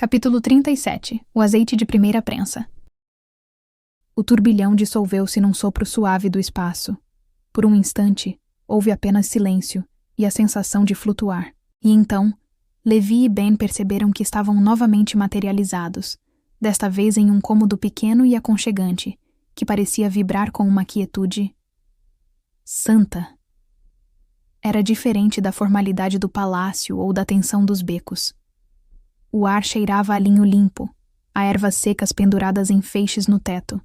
Capítulo 37. O azeite de primeira prensa. O turbilhão dissolveu-se num sopro suave do espaço. Por um instante, houve apenas silêncio e a sensação de flutuar. E então, Levi e Ben perceberam que estavam novamente materializados, desta vez em um cômodo pequeno e aconchegante, que parecia vibrar com uma quietude santa. Era diferente da formalidade do palácio ou da tensão dos becos. O ar cheirava a linho limpo, a ervas secas penduradas em feixes no teto,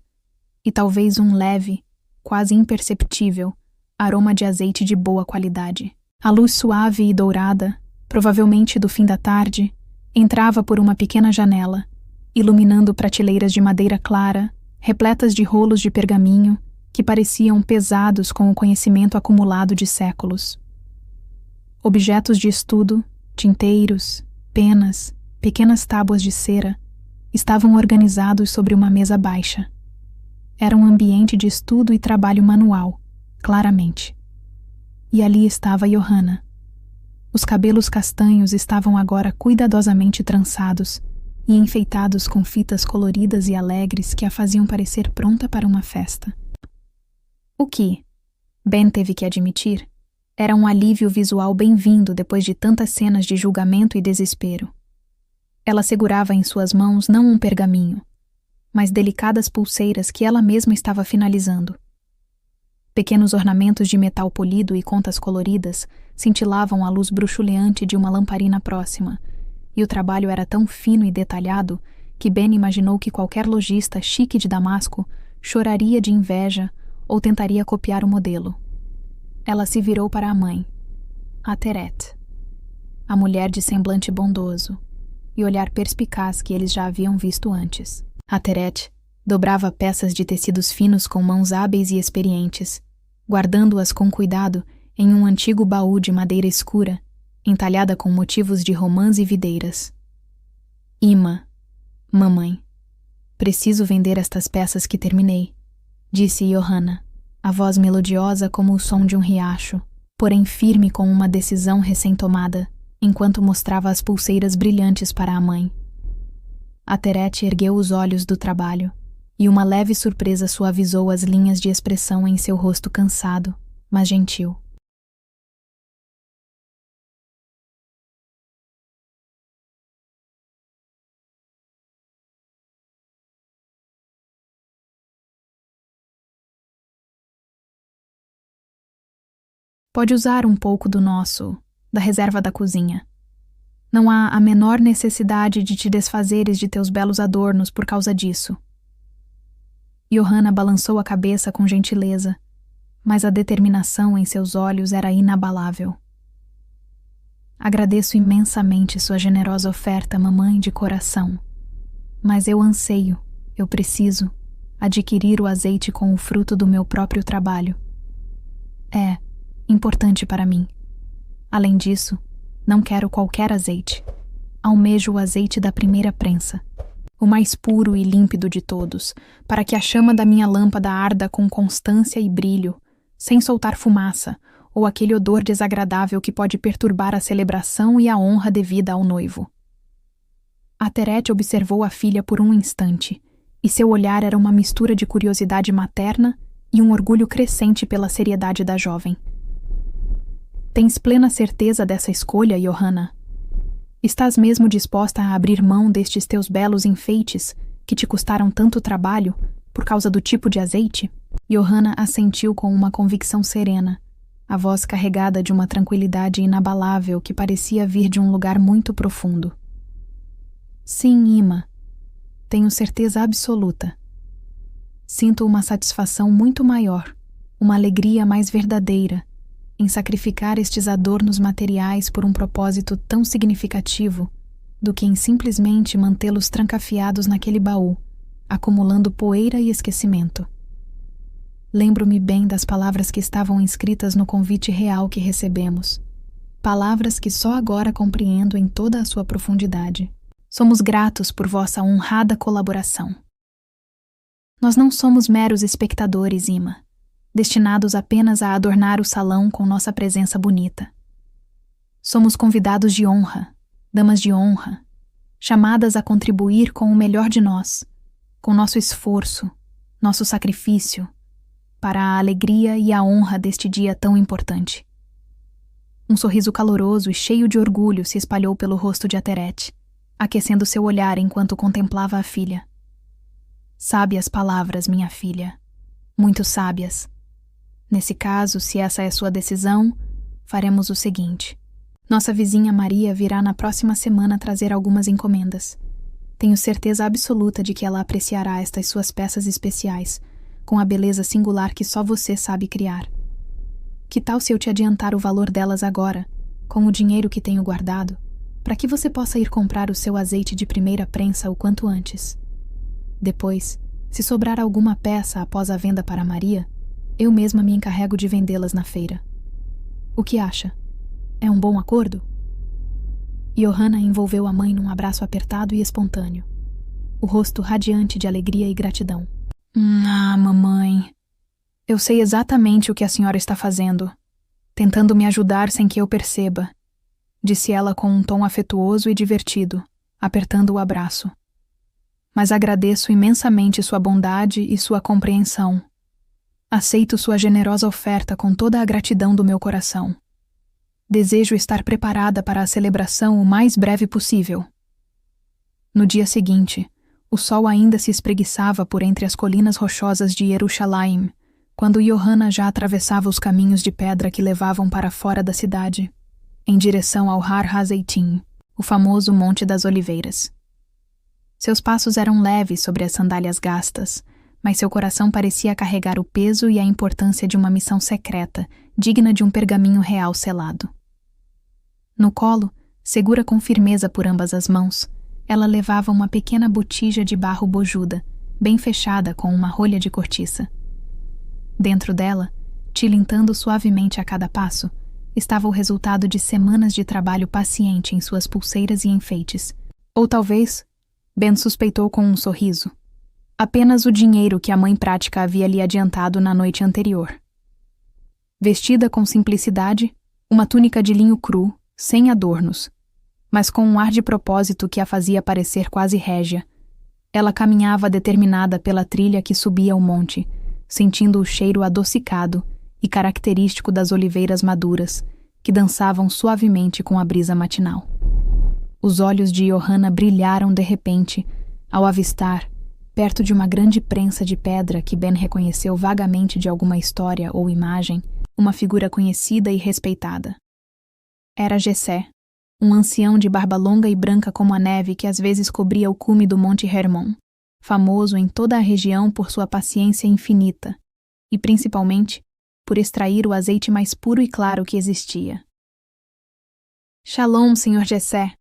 e talvez um leve, quase imperceptível, aroma de azeite de boa qualidade. A luz suave e dourada, provavelmente do fim da tarde, entrava por uma pequena janela, iluminando prateleiras de madeira clara, repletas de rolos de pergaminho, que pareciam pesados com o conhecimento acumulado de séculos. Objetos de estudo, tinteiros, penas, pequenas tábuas de cera, estavam organizados sobre uma mesa baixa. Era um ambiente de estudo e trabalho manual, claramente. E ali estava Johanna. Os cabelos castanhos estavam agora cuidadosamente trançados e enfeitados com fitas coloridas e alegres que a faziam parecer pronta para uma festa. O que, Ben teve que admitir, era um alívio visual bem-vindo depois de tantas cenas de julgamento e desespero. Ela segurava em suas mãos não um pergaminho, mas delicadas pulseiras que ela mesma estava finalizando. Pequenos ornamentos de metal polido e contas coloridas cintilavam à luz bruxuleante de uma lamparina próxima, e o trabalho era tão fino e detalhado que Ben imaginou que qualquer lojista chique de Damasco choraria de inveja ou tentaria copiar o modelo. Ela se virou para a mãe, a Teret, a mulher de semblante bondoso e olhar perspicaz que eles já haviam visto antes. A Teret dobrava peças de tecidos finos com mãos hábeis e experientes, guardando-as com cuidado em um antigo baú de madeira escura, entalhada com motivos de romãs e videiras. Ima, mamãe, preciso vender estas peças que terminei, disse Johanna, a voz melodiosa como o som de um riacho, porém firme com uma decisão recém-tomada, enquanto mostrava as pulseiras brilhantes para a mãe. A Teret ergueu os olhos do trabalho, e uma leve surpresa suavizou as linhas de expressão em seu rosto cansado, mas gentil. Pode usar um pouco da reserva da cozinha. Não há a menor necessidade de te desfazeres de teus belos adornos por causa disso. Johanna balançou a cabeça com gentileza, mas a determinação em seus olhos era inabalável. Agradeço imensamente sua generosa oferta, mamãe de coração. Mas eu preciso, adquirir o azeite com o fruto do meu próprio trabalho. É importante para mim. Além disso, não quero qualquer azeite. Almejo o azeite da primeira prensa, o mais puro e límpido de todos, para que a chama da minha lâmpada arda com constância e brilho, sem soltar fumaça ou aquele odor desagradável que pode perturbar a celebração e a honra devida ao noivo. A Teret observou a filha por um instante, e seu olhar era uma mistura de curiosidade materna e um orgulho crescente pela seriedade da jovem. Tens plena certeza dessa escolha, Johanna? Estás mesmo disposta a abrir mão destes teus belos enfeites, que te custaram tanto trabalho, por causa do tipo de azeite? Johanna assentiu com uma convicção serena, a voz carregada de uma tranquilidade inabalável que parecia vir de um lugar muito profundo. Sim, Ima. Tenho certeza absoluta. Sinto uma satisfação muito maior, uma alegria mais verdadeira, em sacrificar estes adornos materiais por um propósito tão significativo do que em simplesmente mantê-los trancafiados naquele baú, acumulando poeira e esquecimento. Lembro-me bem das palavras que estavam inscritas no convite real que recebemos, palavras que só agora compreendo em toda a sua profundidade. Somos gratos por vossa honrada colaboração. Nós não somos meros espectadores, Ima, destinados apenas a adornar o salão com nossa presença bonita. Somos convidados de honra, damas de honra, chamadas a contribuir com o melhor de nós, com nosso esforço, nosso sacrifício, para a alegria e a honra deste dia tão importante. Um sorriso caloroso e cheio de orgulho se espalhou pelo rosto de Ateret, aquecendo seu olhar enquanto contemplava a filha. Sábias palavras, minha filha, muito sábias. Nesse caso, se essa é sua decisão, faremos o seguinte. Nossa vizinha Maria virá na próxima semana trazer algumas encomendas. Tenho certeza absoluta de que ela apreciará estas suas peças especiais, com a beleza singular que só você sabe criar. Que tal se eu te adiantar o valor delas agora, com o dinheiro que tenho guardado, para que você possa ir comprar o seu azeite de primeira prensa o quanto antes? Depois, se sobrar alguma peça após a venda para Maria, eu mesma me encarrego de vendê-las na feira. O que acha? É um bom acordo? Johanna envolveu a mãe num abraço apertado e espontâneo, o rosto radiante de alegria e gratidão. Mamãe, eu sei exatamente o que a senhora está fazendo, tentando me ajudar sem que eu perceba, disse ela com um tom afetuoso e divertido, apertando o abraço. Mas agradeço imensamente sua bondade e sua compreensão. Aceito sua generosa oferta com toda a gratidão do meu coração. Desejo estar preparada para a celebração o mais breve possível. No dia seguinte, o sol ainda se espreguiçava por entre as colinas rochosas de Jerusalém, quando Johanna já atravessava os caminhos de pedra que levavam para fora da cidade, em direção ao Har HaZeitim, o famoso Monte das Oliveiras. Seus passos eram leves sobre as sandálias gastas, mas seu coração parecia carregar o peso e a importância de uma missão secreta, digna de um pergaminho real selado. No colo, segura com firmeza por ambas as mãos, ela levava uma pequena botija de barro bojuda, bem fechada com uma rolha de cortiça. Dentro dela, tilintando suavemente a cada passo, estava o resultado de semanas de trabalho paciente em suas pulseiras e enfeites. Ou talvez, Ben suspeitou com um sorriso, apenas o dinheiro que a mãe prática havia lhe adiantado na noite anterior. Vestida com simplicidade, uma túnica de linho cru, sem adornos, mas com um ar de propósito que a fazia parecer quase régia, ela caminhava determinada pela trilha que subia o monte, sentindo o cheiro adocicado e característico das oliveiras maduras, que dançavam suavemente com a brisa matinal. Os olhos de Johanna brilharam de repente, ao avistar, perto de uma grande prensa de pedra que Ben reconheceu vagamente de alguma história ou imagem, uma figura conhecida e respeitada. Era Jessé, um ancião de barba longa e branca como a neve que às vezes cobria o cume do Monte Hermon, famoso em toda a região por sua paciência infinita, e principalmente por extrair o azeite mais puro e claro que existia. Shalom, Sr. Jessé,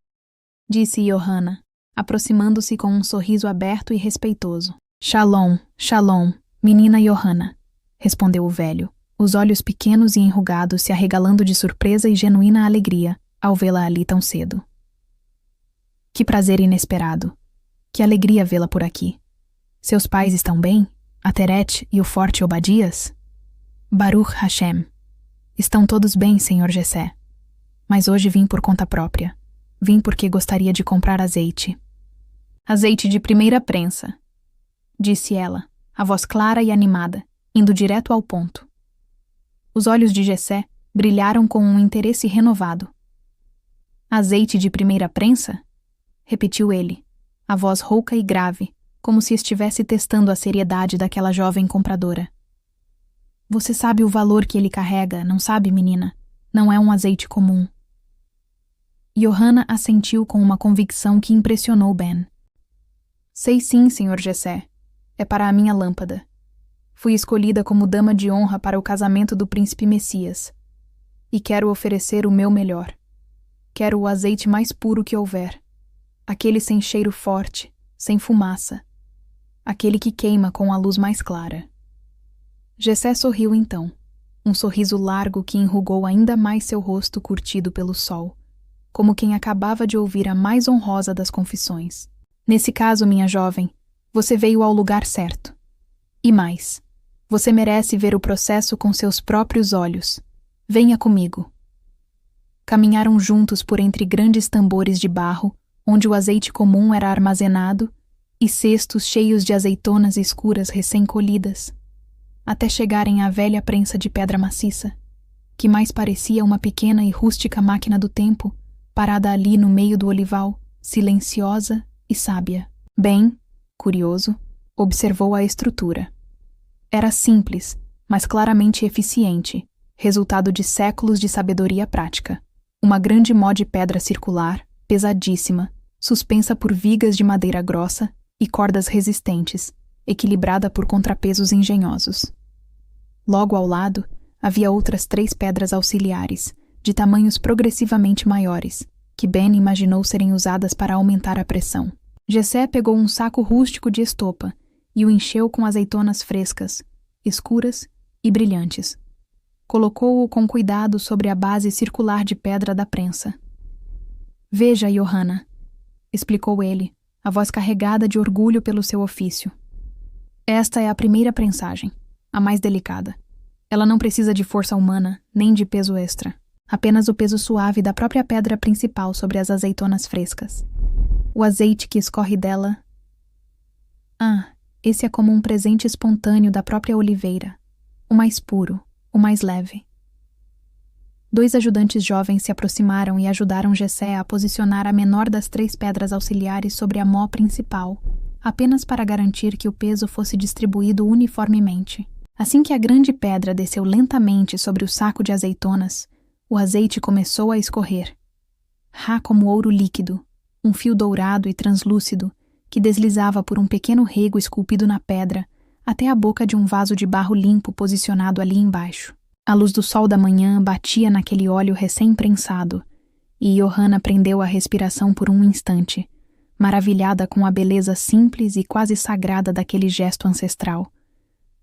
disse Johanna, aproximando-se com um sorriso aberto e respeitoso. Shalom, shalom, menina Johanna, respondeu o velho, os olhos pequenos e enrugados se arregalando de surpresa e genuína alegria ao vê-la ali tão cedo. Que prazer inesperado! Que alegria vê-la por aqui! Seus pais estão bem? Ateret e o forte Obadias? Baruch Hashem. Estão todos bem, Sr. Jessé. Mas hoje vim por conta própria. Vim porque gostaria de comprar azeite. Azeite de primeira prensa, disse ela, a voz clara e animada, indo direto ao ponto. Os olhos de Jessé brilharam com um interesse renovado. Azeite de primeira prensa? Repetiu ele, a voz rouca e grave, como se estivesse testando a seriedade daquela jovem compradora. Você sabe o valor que ele carrega, não sabe, menina? Não é um azeite comum. Johanna assentiu com uma convicção que impressionou Ben. Sei sim, Sr. Jessé. É para a minha lâmpada. Fui escolhida como dama de honra para o casamento do príncipe Messias. E quero oferecer o meu melhor. Quero o azeite mais puro que houver. Aquele sem cheiro forte, sem fumaça. Aquele que queima com a luz mais clara. Jessé sorriu então, um sorriso largo que enrugou ainda mais seu rosto curtido pelo sol, como quem acabava de ouvir a mais honrosa das confissões. Nesse caso, minha jovem, você veio ao lugar certo. E mais, você merece ver o processo com seus próprios olhos. Venha comigo. Caminharam juntos por entre grandes tambores de barro, onde o azeite comum era armazenado, e cestos cheios de azeitonas escuras recém-colhidas, até chegarem à velha prensa de pedra maciça, que mais parecia uma pequena e rústica máquina do tempo, parada ali no meio do olival, silenciosa e sábia. Bem, curioso, observou a estrutura. Era simples, mas claramente eficiente, resultado de séculos de sabedoria prática. Uma grande mó de pedra circular, pesadíssima, suspensa por vigas de madeira grossa e cordas resistentes, equilibrada por contrapesos engenhosos. Logo ao lado, havia outras 3 pedras auxiliares, de tamanhos progressivamente maiores, que Ben imaginou serem usadas para aumentar a pressão. Jessé pegou um saco rústico de estopa e o encheu com azeitonas frescas, escuras e brilhantes. Colocou-o com cuidado sobre a base circular de pedra da prensa. Veja, Johanna, explicou ele, a voz carregada de orgulho pelo seu ofício. Esta é a primeira prensagem, a mais delicada. Ela não precisa de força humana, nem de peso extra. Apenas o peso suave da própria pedra principal sobre as azeitonas frescas. O azeite que escorre dela... esse é como um presente espontâneo da própria oliveira. O mais puro, o mais leve. 2 ajudantes jovens se aproximaram e ajudaram Jessé a posicionar a menor das 3 pedras auxiliares sobre a mó principal, apenas para garantir que o peso fosse distribuído uniformemente. Assim que a grande pedra desceu lentamente sobre o saco de azeitonas, o azeite começou a escorrer. Rá como ouro líquido, um fio dourado e translúcido, que deslizava por um pequeno rego esculpido na pedra, até a boca de um vaso de barro limpo posicionado ali embaixo. A luz do sol da manhã batia naquele óleo recém-prensado, e Johanna prendeu a respiração por um instante, maravilhada com a beleza simples e quase sagrada daquele gesto ancestral.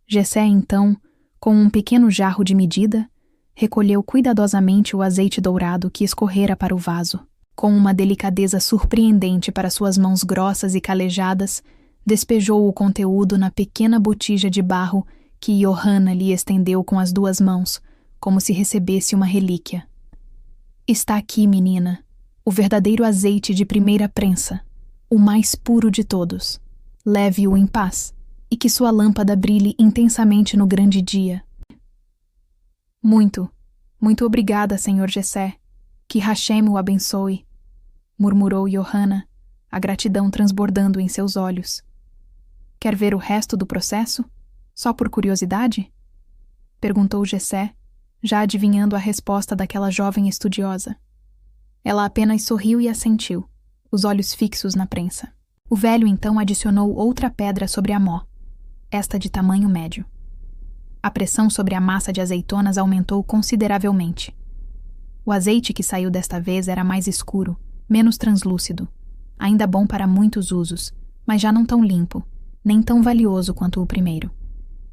Jessé, então, com um pequeno jarro de medida, recolheu cuidadosamente o azeite dourado que escorrera para o vaso. Com uma delicadeza surpreendente para suas mãos grossas e calejadas, despejou o conteúdo na pequena botija de barro que Johanna lhe estendeu com as 2 mãos, como se recebesse uma relíquia. Está aqui, menina, o verdadeiro azeite de primeira prensa, o mais puro de todos. Leve-o em paz, e que sua lâmpada brilhe intensamente no grande dia. Muito obrigada, Senhor Jessé. Que Hashem o abençoe, murmurou Johanna, a gratidão transbordando em seus olhos. Quer ver o resto do processo? Só por curiosidade? Perguntou Jessé, já adivinhando a resposta daquela jovem estudiosa. Ela apenas sorriu e assentiu, os olhos fixos na prensa. O velho então adicionou outra pedra sobre a mó, esta de tamanho médio. A pressão sobre a massa de azeitonas aumentou consideravelmente. O azeite que saiu desta vez era mais escuro, menos translúcido, ainda bom para muitos usos, mas já não tão limpo, nem tão valioso quanto o primeiro.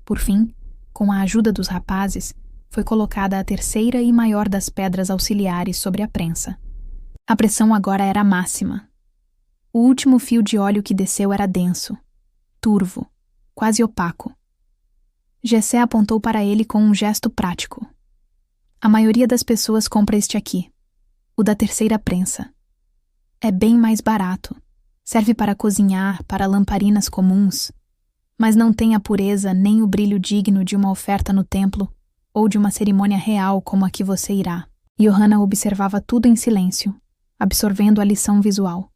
Por fim, com a ajuda dos rapazes, foi colocada a terceira e maior das pedras auxiliares sobre a prensa. A pressão agora era máxima. O último fio de óleo que desceu era denso, turvo, quase opaco. Jessé apontou para ele com um gesto prático. A maioria das pessoas compra este aqui, o da terceira prensa. É bem mais barato, serve para cozinhar, para lamparinas comuns, mas não tem a pureza nem o brilho digno de uma oferta no templo ou de uma cerimônia real como a que você irá. Johanna observava tudo em silêncio, absorvendo a lição visual.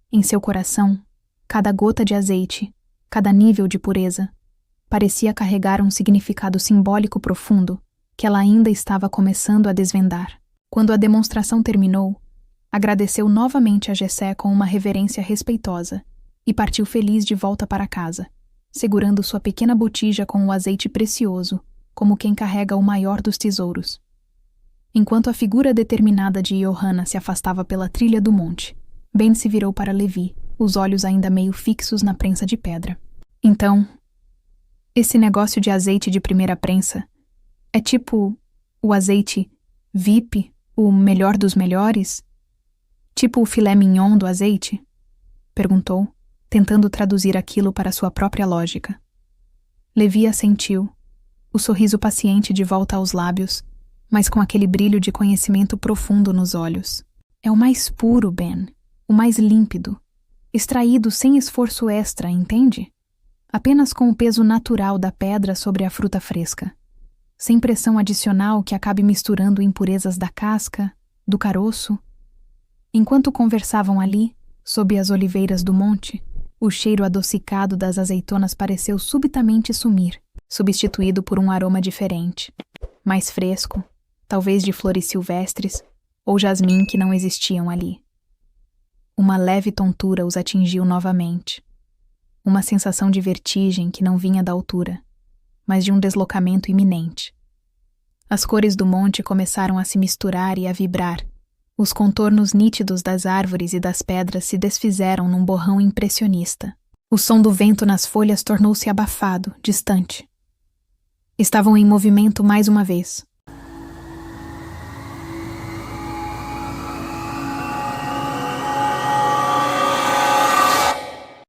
Em seu coração, cada gota de azeite, cada nível de pureza, parecia carregar um significado simbólico profundo que ela ainda estava começando a desvendar. Quando a demonstração terminou, agradeceu novamente a Jessé com uma reverência respeitosa e partiu feliz de volta para casa, segurando sua pequena botija com o azeite precioso, como quem carrega o maior dos tesouros. Enquanto a figura determinada de Johanna se afastava pela trilha do monte, Ben se virou para Levi, os olhos ainda meio fixos na prensa de pedra. Então, esse negócio de azeite de primeira prensa é tipo o azeite VIP, o melhor dos melhores? Tipo o filé mignon do azeite? Perguntou, tentando traduzir aquilo para sua própria lógica. Levi assentiu, o sorriso paciente de volta aos lábios, mas com aquele brilho de conhecimento profundo nos olhos. É o mais puro, Ben. o mais límpido, extraído sem esforço extra, entende? Apenas com o peso natural da pedra sobre a fruta fresca, sem pressão adicional que acabe misturando impurezas da casca, do caroço. Enquanto conversavam ali, sob as oliveiras do monte, o cheiro adocicado das azeitonas pareceu subitamente sumir, substituído por um aroma diferente, mais fresco, talvez de flores silvestres ou jasmim que não existiam ali. Uma leve tontura os atingiu novamente. Uma sensação de vertigem que não vinha da altura, mas de um deslocamento iminente. As cores do monte começaram a se misturar e a vibrar. Os contornos nítidos das árvores e das pedras se desfizeram num borrão impressionista. O som do vento nas folhas tornou-se abafado, distante. Estavam em movimento mais uma vez,